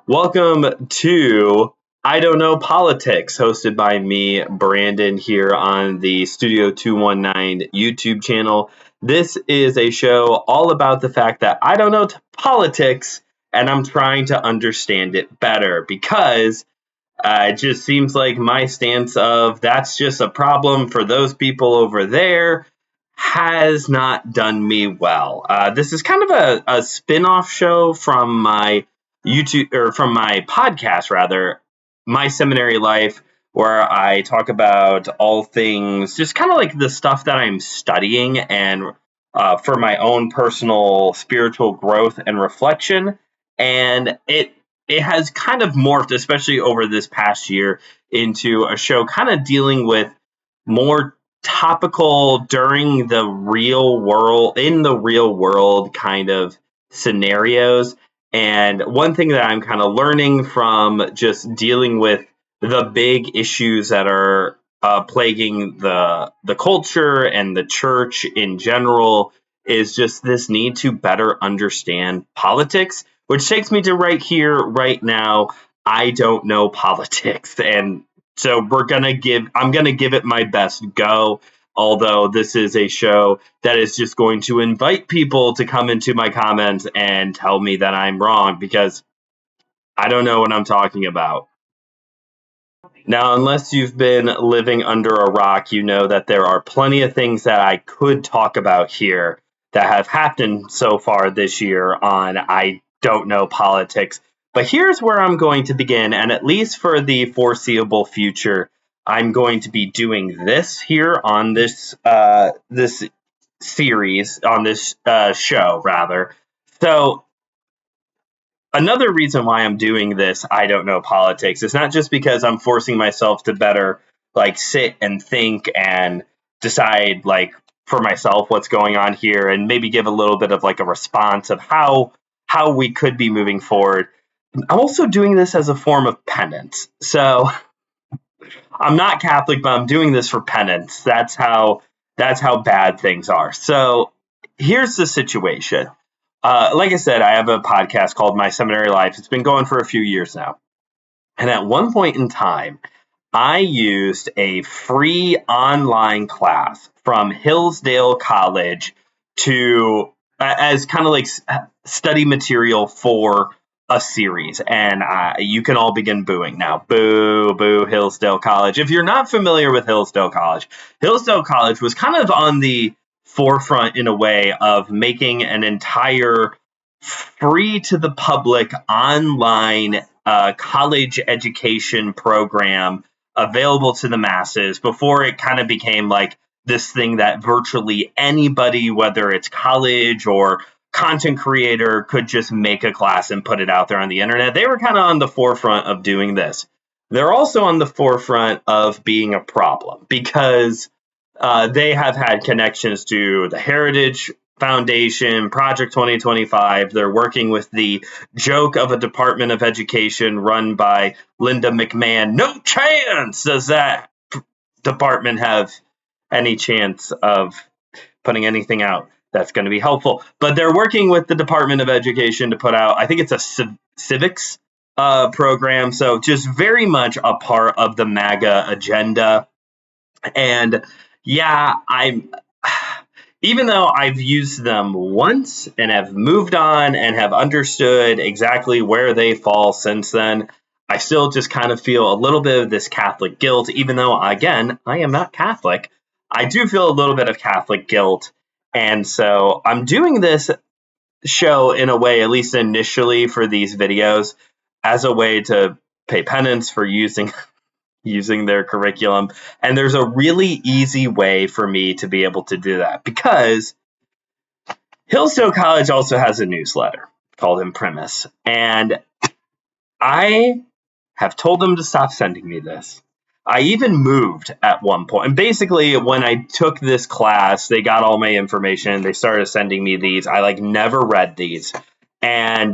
Welcome to I Don't Know Politics, hosted by me, Brandon, here on the Studio 219 YouTube channel. This is a show all about the fact that I don't know politics and I'm trying to understand it better because it just seems like my stance of that's just a problem for those people over there has not done me well. This is kind of a spin-off show from my YouTube or from my podcast rather, My Seminary Life, where I talk about all things just kind of like the stuff that I'm studying and for my own personal spiritual growth and reflection. And it has kind of morphed, especially over this past year, into a show kind of dealing with more topical during the real world, in the real world kind of scenarios. And one thing that I'm kind of learning from just dealing with the big issues that are plaguing the culture and the church in general is just this need to better understand politics, which takes me to right here, right now. I don't know politics, and so I'm gonna give it my best go. Although this is a show that is just going to invite people to come into my comments and tell me that I'm wrong because I don't know what I'm talking about. Now, unless you've been living under a rock, you know that there are plenty of things that I could talk about here that have happened so far this year on I Don't Know Politics. But here's where I'm going to begin, and at least for the foreseeable future, I'm going to be doing this here on this series, on this show, rather. So another reason why I'm doing this, I don't know politics, is not just because I'm forcing myself to better like sit and think and decide like for myself what's going on here and maybe give a little bit of like a response of how we could be moving forward. I'm also doing this as a form of penance. So I'm not Catholic, but I'm doing this for penance. That's how bad things are. So here's the situation. Like I said, I have a podcast called My Seminary Life. It's been going for a few years now. And at one point in time, I used a free online class from Hillsdale College to as kind of like study material for a series. And you can all begin booing now. Boo, boo, Hillsdale College. If you're not familiar with Hillsdale College was kind of on the forefront in a way of making an entire free to the public online college education program available to the masses before it kind of became like this thing that virtually anybody, whether it's college or content creator, could just make a class and put it out there on the internet. They were kind of on the forefront of doing this. They're also on the forefront of being a problem because they have had connections to the Heritage Foundation, Project 2025. They're working with the joke of a Department of Education run by Linda McMahon. No chance does that department have any chance of putting anything out that's going to be helpful. But they're working with the Department of Education to put out, I think it's a civics program. So just very much a part of the MAGA agenda. And yeah, even though I've used them once and have moved on and have understood exactly where they fall since then, I still just kind of feel a little bit of this Catholic guilt, even though, again, I am not Catholic. I do feel a little bit of Catholic guilt. And so I'm doing this show in a way, at least initially for these videos, as a way to pay penance for using their curriculum. And there's a really easy way for me to be able to do that because Hillsdale College also has a newsletter called Imprimis. And I have told them to stop sending me this. I even moved at one point. And basically, when I took this class, they got all my information. They started sending me these. I never read these. And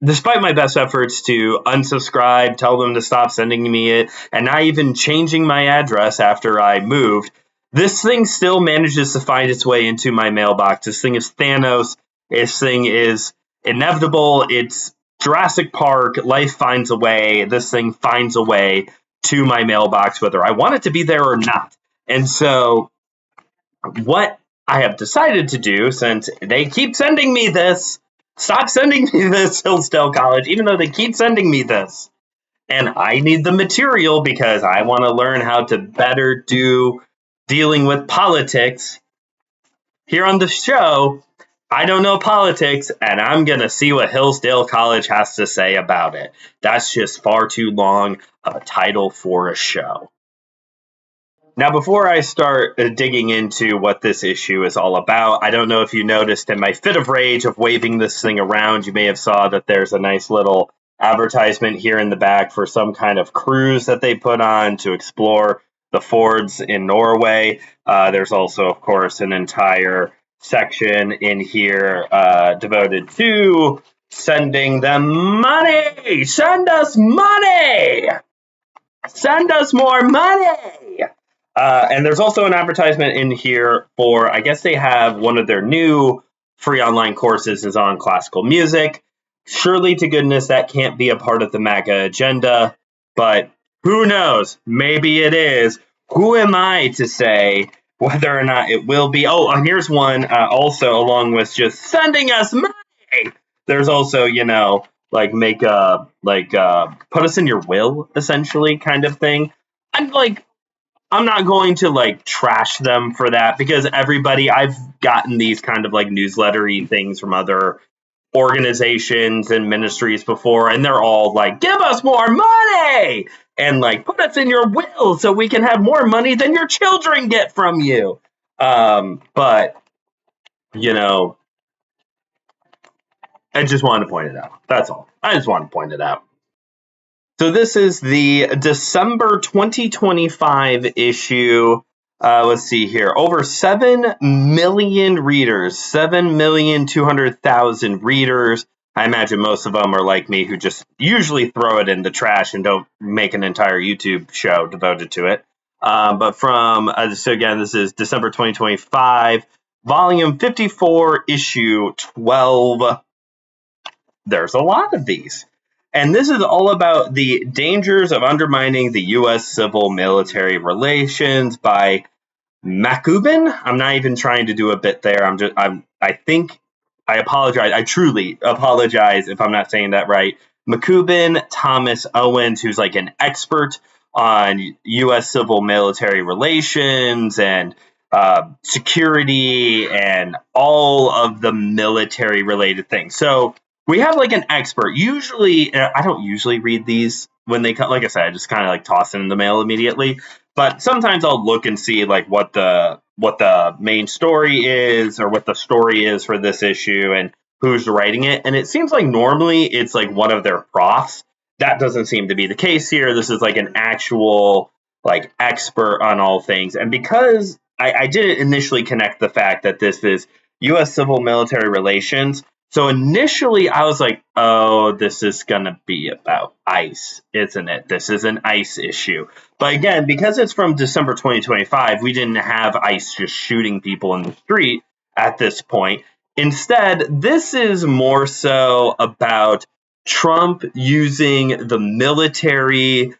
despite my best efforts to unsubscribe, tell them to stop sending me it, and not even changing my address after I moved, this thing still manages to find its way into my mailbox. This thing is Thanos. This thing is inevitable. It's Jurassic Park, life finds a way, this thing finds a way to my mailbox, whether I want it to be there or not. And so what I have decided to do, since they keep sending me this, stop sending me this, Hillsdale College, even though they keep sending me this, and I need the material because I want to learn how to better do dealing with politics here on the show. I don't know politics, and I'm going to see what Hillsdale College has to say about it. That's just far too long of a title for a show. Now, before I start digging into what this issue is all about, I don't know if you noticed in my fit of rage of waving this thing around, you may have saw that there's a nice little advertisement here in the back for some kind of cruise that they put on to explore the fords in Norway. There's also, of course, an entire section in here devoted to sending them money. Send us money. Send us more money. And there's also an advertisement in here for, I guess they have one of their new free online courses is on classical music. Surely to goodness that can't be a part of the MAGA agenda, but who knows? Maybe it is. Who am I to say whether or not it will be? Oh, and here's one also along with just sending us money. There's also, like make put us in your will, essentially, kind of thing. I'm not going to trash them for that because I've gotten these kind of newslettery things from other organizations and ministries before, and they're all like, give us more money and put us in your will so we can have more money than your children get from you. But I just wanted to point it out. That's all. I just wanted to point it out. So this is the December 2025 issue. Let's see here. Over 7 million readers, 7,200,000 readers. I imagine most of them are like me who just usually throw it in the trash and don't make an entire YouTube show devoted to it. But so again, this is December 2025, volume 54, issue 12. There's a lot of these. And this is all about the dangers of undermining the U.S. civil-military relations by Makubin. I'm not even trying to do a bit there. I apologize. I truly apologize if I'm not saying that right. Makubin Thomas Owens, who's an expert on U.S. civil-military relations and security and all of the military-related things. So we have an expert. Usually, I don't usually read these when they come. Like I said, I just kind of toss it in the mail immediately. But sometimes I'll look and see what the main story is or what the story is for this issue and who's writing it. And it seems like normally it's one of their profs. That doesn't seem to be the case here. This is an actual expert on all things. And because I didn't initially connect the fact that this is U.S. civil military relations. So initially I was like, oh, this is going to be about ICE, isn't it? This is an ICE issue. But again, because it's from December 2025, we didn't have ICE just shooting people in the street at this point. Instead, this is more so about Trump using the military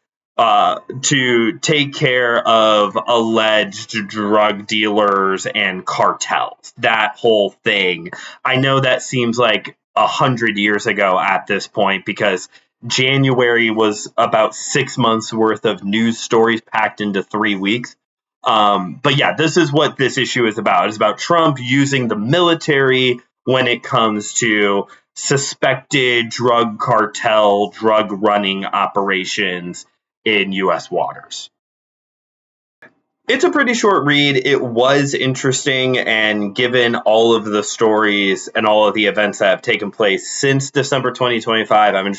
to take care of alleged drug dealers and cartels. That whole thing. I know that seems like 100 years ago at this point because January was about 6 months worth of news stories packed into 3 weeks. But yeah, this is what this issue is about. It's about Trump using the military when it comes to suspected drug cartel, drug running operations in U.S. waters. It's a pretty short read. It was interesting, and given all of the stories and all of the events that have taken place since December 2025, I'm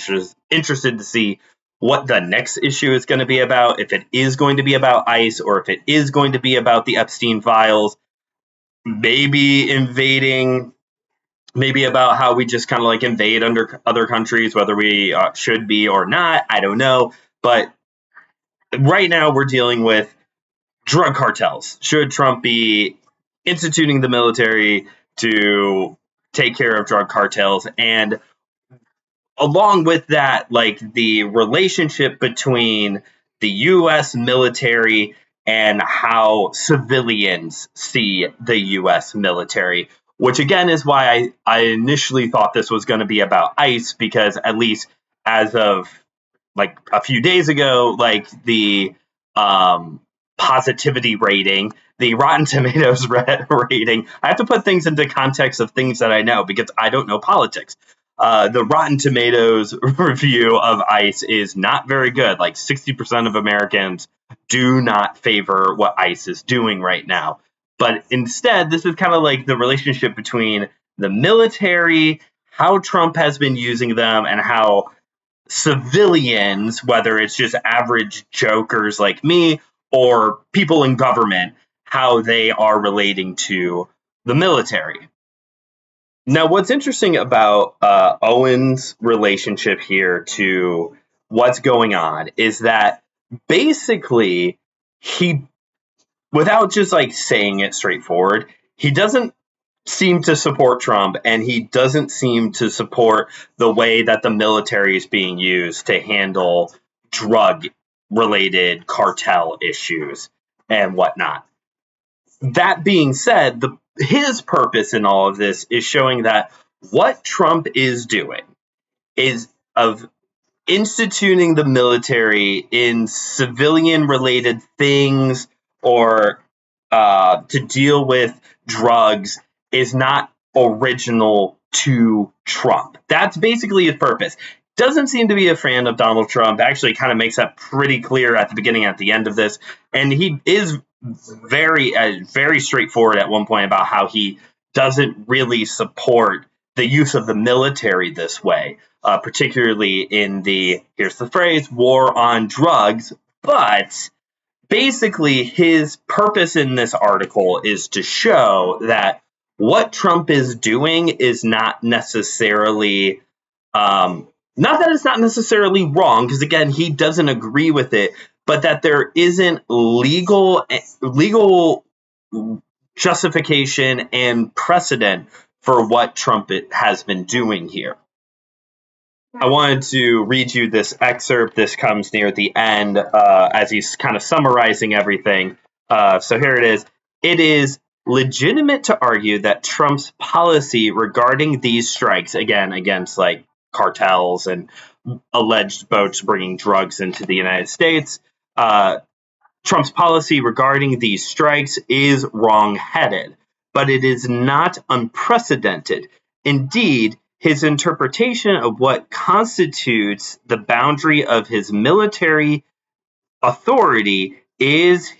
interested to see what the next issue is going to be about, if it is going to be about ICE or if it is going to be about the Epstein files, maybe invading, maybe about how we just kind of invade under other countries, whether we should be or not. I don't know. But right now we're dealing with drug cartels. Should Trump be instituting the military to take care of drug cartels? And along with that, like the relationship between the U.S. military and how civilians see the U.S. military, which again is why I initially thought this was going to be about ICE, because at least as of like a few days ago, like the um, positivity rating, the Rotten Tomatoes rating. I have to put things into context of things that I know because I don't know politics. The Rotten Tomatoes review of ICE is not very good. Like 60% of Americans do not favor what ICE is doing right now. But instead, this is kind of like the relationship between the military, how Trump has been using them, and how civilians, whether it's just average jokers like me or people in government, how they are relating to the military. Now, what's interesting about Owen's relationship here to what's going on is that basically he, without just like saying it straightforward, he doesn't seem to support Trump, and he doesn't seem to support the way that the military is being used to handle drug related cartel issues and whatnot. That being said, his purpose in all of this is showing that what Trump is doing is of instituting the military in civilian related things or to deal with drugs is not original to Trump. That's basically his purpose. Doesn't seem to be a fan of Donald Trump. Actually, kind of makes that pretty clear at the beginning and at the end of this. And he is very straightforward at one point about how he doesn't really support the use of the military this way, particularly in the, here's the phrase, war on drugs. But basically, his purpose in this article is to show that what Trump is doing is not necessarily, not that it's not necessarily wrong, because again, he doesn't agree with it, but that there isn't legal justification and precedent for what Trump has been doing here. I wanted to read you this excerpt. This comes near the end as he's kind of summarizing everything. So here it is. It is legitimate to argue that Trump's policy regarding these strikes, again, against like cartels and alleged boats bringing drugs into the United States, Trump's policy regarding these strikes is wrong-headed, but it is not unprecedented. Indeed, his interpretation of what constitutes the boundary of his military authority is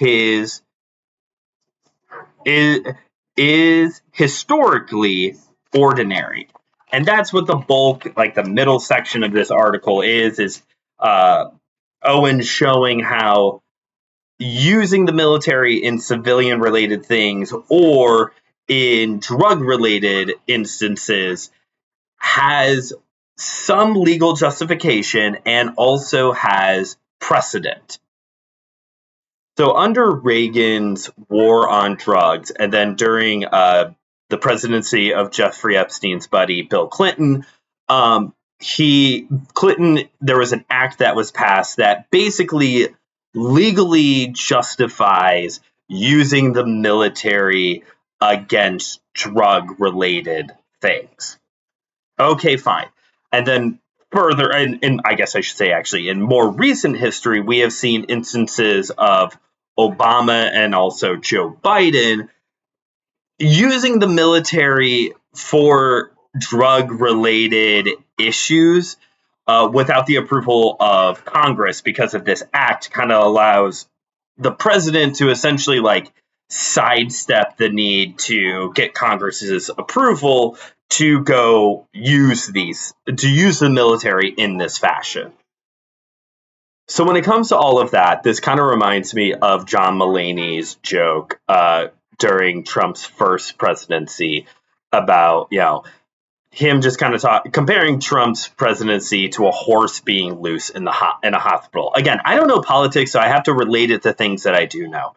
historically ordinary. And that's what the bulk, like the middle section of this article is Owen showing how using the military in civilian related things or in drug related instances has some legal justification and also has precedent. So under Reagan's war on drugs, and then during the presidency of Jeffrey Epstein's buddy Bill Clinton, there was an act that was passed that basically legally justifies using the military against drug-related things. Okay, fine. And then further, and I guess I should say actually, in more recent history, we have seen instances of Obama and also Joe Biden using the military for drug-related issues without the approval of Congress, because of this act kind of allows the president to essentially like sidestep the need to get Congress's approval to go use the military in this fashion. So when it comes to all of that, this kind of reminds me of John Mulaney's joke during Trump's first presidency about, him just kind of comparing Trump's presidency to a horse being loose in a hospital. Again, I don't know politics, so I have to relate it to things that I do know.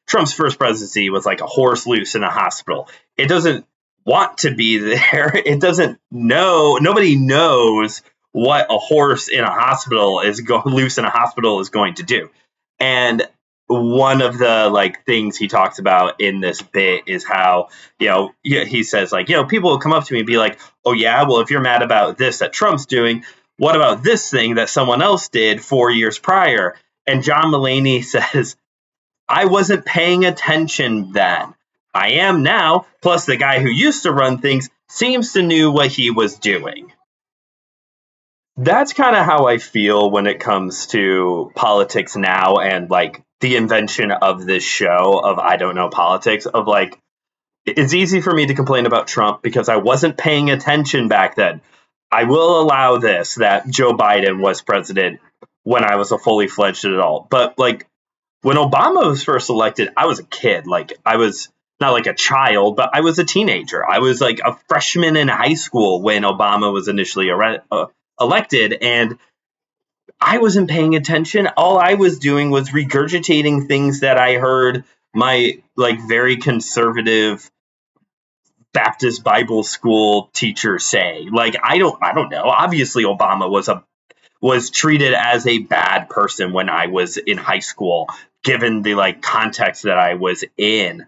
Trump's first presidency was like a horse loose in a hospital. It doesn't want to be there. It doesn't know. Nobody knows what a horse in a hospital loose in a hospital is going to do. And one of the like things he talks about in this bit is how, he says like, people will come up to me and be like, oh yeah, well, if you're mad about this that Trump's doing, what about this thing that someone else did 4 years prior? And John Mulaney says, I wasn't paying attention then. I am now. Plus, the guy who used to run things seems to knew what he was doing. That's kind of how I feel when it comes to politics now, and like the invention of this show of I Don't Know Politics, of like, it's easy for me to complain about Trump because I wasn't paying attention back then. I will allow this, that Joe Biden was president when I was a fully fledged adult. But like, when Obama was first elected, I was a kid. Like, I was not like a child, but I was a teenager. I was like a freshman in high school when Obama was initially elected, and I wasn't paying attention. All I was doing was regurgitating things that I heard my like very conservative Baptist Bible school teacher say. Like, I don't know. Obviously, Obama was treated as a bad person when I was in high school, given the like context that I was in.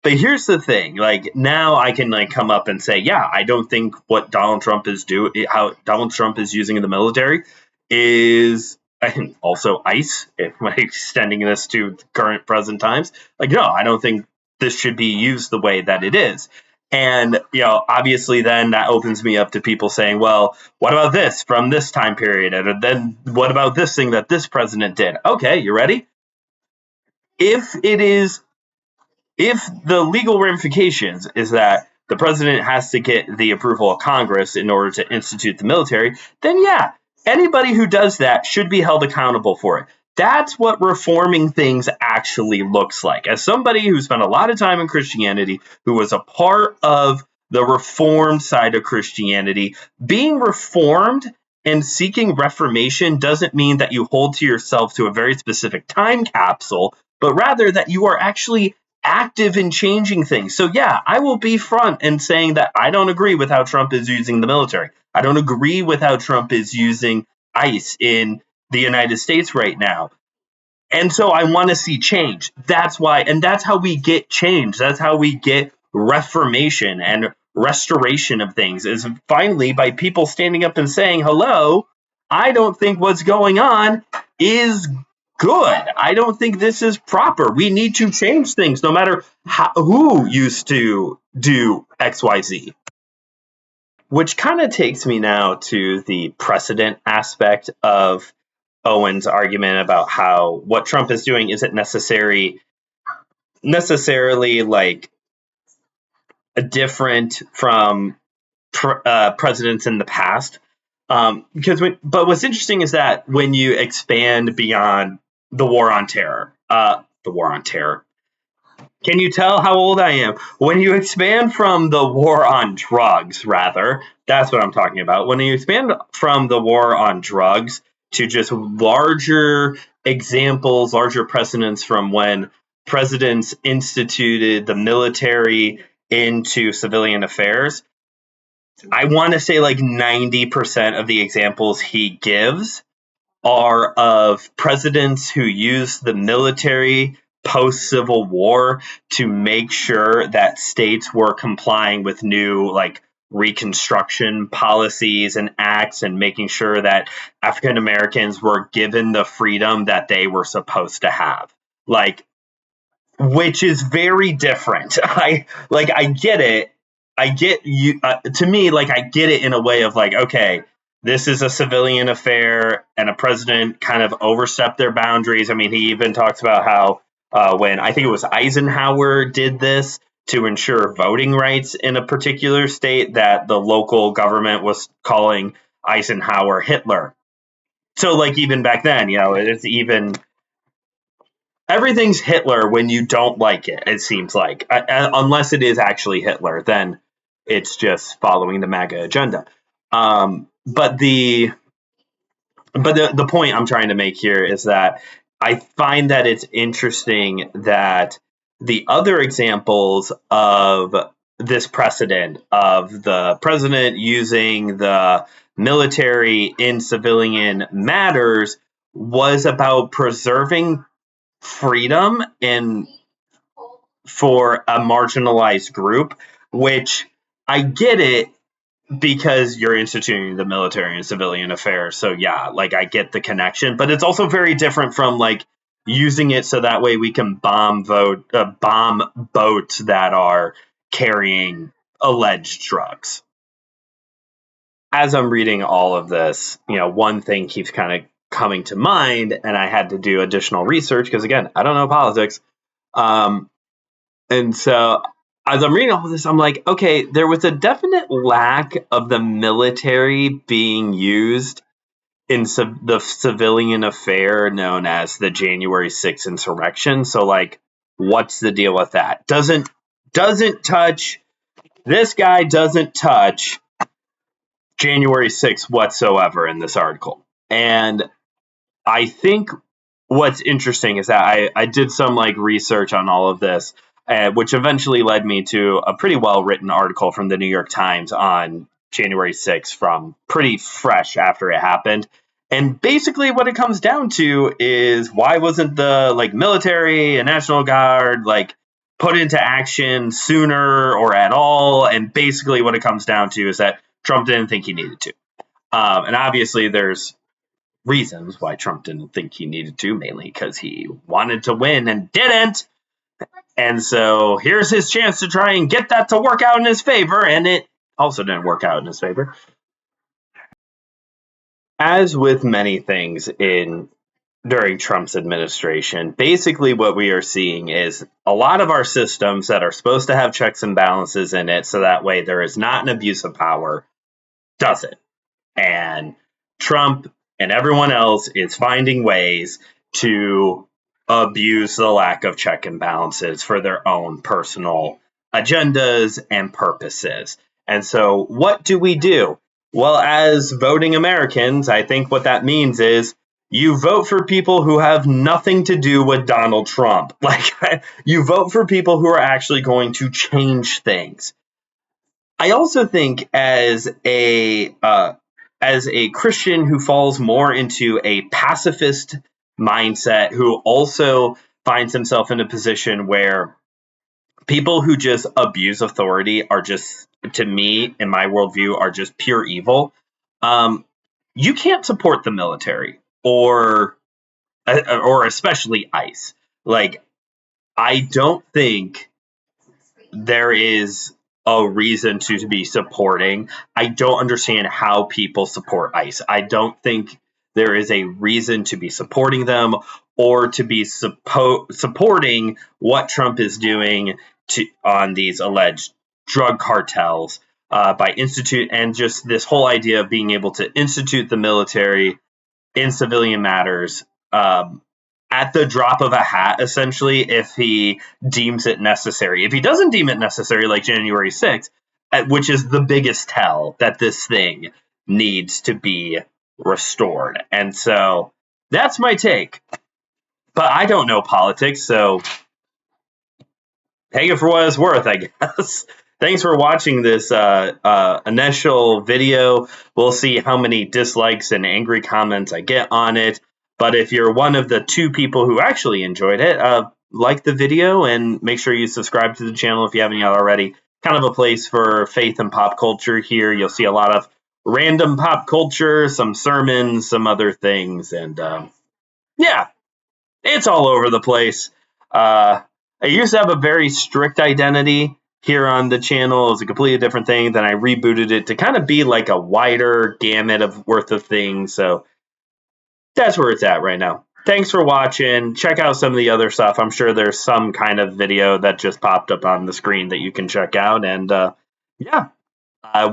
But here's the thing, like, now I can like come up and say, yeah, I don't think what Donald Trump is how Donald Trump is using the military is, and also ICE, if I'm extending this to current present times, like, no, I don't think this should be used the way that it is. And, obviously then that opens me up to people saying, well, what about this from this time period? And then what about this thing that this president did? Okay, you ready? If it is If the legal ramifications is that the president has to get the approval of Congress in order to institute the military, then yeah, anybody who does that should be held accountable for it. That's what reforming things actually looks like. As somebody who spent a lot of time in Christianity, who was a part of the reformed side of Christianity, being reformed and seeking reformation doesn't mean that you hold to yourself to a very specific time capsule, but rather that you are actually active in changing things. So yeah, I will be front and saying that I don't agree with how Trump is using the military. I don't agree with how Trump is using ICE in the United States right now. And so I want to see change. That's why, and that's how we get change. That's how we get reformation and restoration of things, is finally by people standing up and saying, hello, I don't think what's going on is good. I don't think this is proper. We need to change things no matter who used to do XYZ. Which kind of takes me now to the precedent aspect of Owen's argument about how what Trump is doing isn't necessarily like different from presidents in the past. But what's interesting is that when you expand beyond the war on terror, can you tell how old I am? When you expand from the war on drugs, rather, that's what I'm talking about. When you expand from the war on drugs to just larger examples, larger precedents from when presidents instituted the military into civilian affairs, I want to say like 90% of the examples he gives are of presidents who used the military post-Civil War to make sure that states were complying with new like Reconstruction policies and acts, and making sure that African Americans were given the freedom that they were supposed to have. Like, which is very different. I get it. I get you. To me, like, I get it in a way of like, okay, this is a civilian affair, and a president kind of overstepped their boundaries. I mean, he even talks about how when I think it was Eisenhower did this to ensure voting rights in a particular state, that the local government was calling Eisenhower Hitler. So, like, even back then, it's even everything's Hitler when you don't like it. It seems like, unless it is actually Hitler, then it's just following the MAGA agenda. But the point I'm trying to make here is that I find that it's interesting that the other examples of this precedent of the president using the military in civilian matters was about preserving freedom and for a marginalized group, which I get it because you're instituting the military and civilian affairs. So yeah, like I get the connection, but it's also very different from like using it so that way we can bomb boats that are carrying alleged drugs. As I'm reading all of this, one thing keeps kind of coming to mind, and I had to do additional research because again, I don't know politics. And so as I'm reading all of this, I'm like, okay, there was a definite lack of the military being used in the civilian affair known as the January 6th insurrection. So like, what's the deal with that? Doesn't touch, this guy doesn't touch January 6th whatsoever in this article. And I think what's interesting is that I did some like research on all of this, which eventually led me to a pretty well written article from the New York Times on January 6th from pretty fresh after it happened. And basically what it comes down to is why wasn't the like military and National Guard like put into action sooner or at all? And basically what it comes down to is that Trump didn't think he needed to. And obviously there's reasons why Trump didn't think he needed to, mainly because he wanted to win and didn't. And so here's his chance to try and get that to work out in his favor, and it also didn't work out in his favor. As with many things during Trump's administration, basically what we are seeing is a lot of our systems that are supposed to have checks and balances in it so that way there is not an abuse of power doesn't. And Trump and everyone else is finding ways to abuse the lack of check and balances for their own personal agendas and purposes. And so what do we do? Well, as voting Americans, I think what that means is you vote for people who have nothing to do with Donald Trump. Like, you vote for people who are actually going to change things. I also think as a Christian who falls more into a pacifist mindset, who also finds himself in a position where people who just abuse authority are just, to me, in my worldview, are just pure evil. You can't support the military or especially ICE. Like, I don't think there is a reason to be supporting. I don't understand how people support ICE. I don't think there is a reason to be supporting them or to be supporting what Trump is doing on these alleged drug cartels by institute, and just this whole idea of being able to institute the military in civilian matters at the drop of a hat, essentially, if he deems it necessary. If he doesn't deem it necessary, like January 6th, which is the biggest tell that this thing needs to be restored. And so that's my take. But I don't know politics, so take it for what it's worth, I guess. Thanks for watching this initial video. We'll see how many dislikes and angry comments I get on it. But if you're one of the 2 people who actually enjoyed it, like the video and make sure you subscribe to the channel if you haven't yet already. Kind of a place for faith and pop culture here. You'll see a lot of random pop culture, some sermons, some other things. And yeah, it's all over the place. I used to have a very strict identity here on the channel. It was a completely different thing. Then I rebooted it to kind of be like a wider gamut of worth of things. So that's where it's at right now. Thanks for watching. Check out some of the other stuff. I'm sure there's some kind of video that just popped up on the screen that you can check out. And yeah,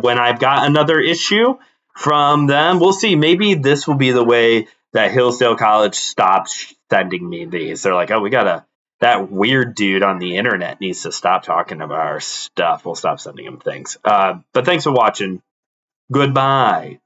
when I've got another issue from them, we'll see. Maybe this will be the way that Hillsdale College stops sending me these. They're like, oh, that weird dude on the internet needs to stop talking about our stuff. We'll stop sending him things. But thanks for watching. Goodbye.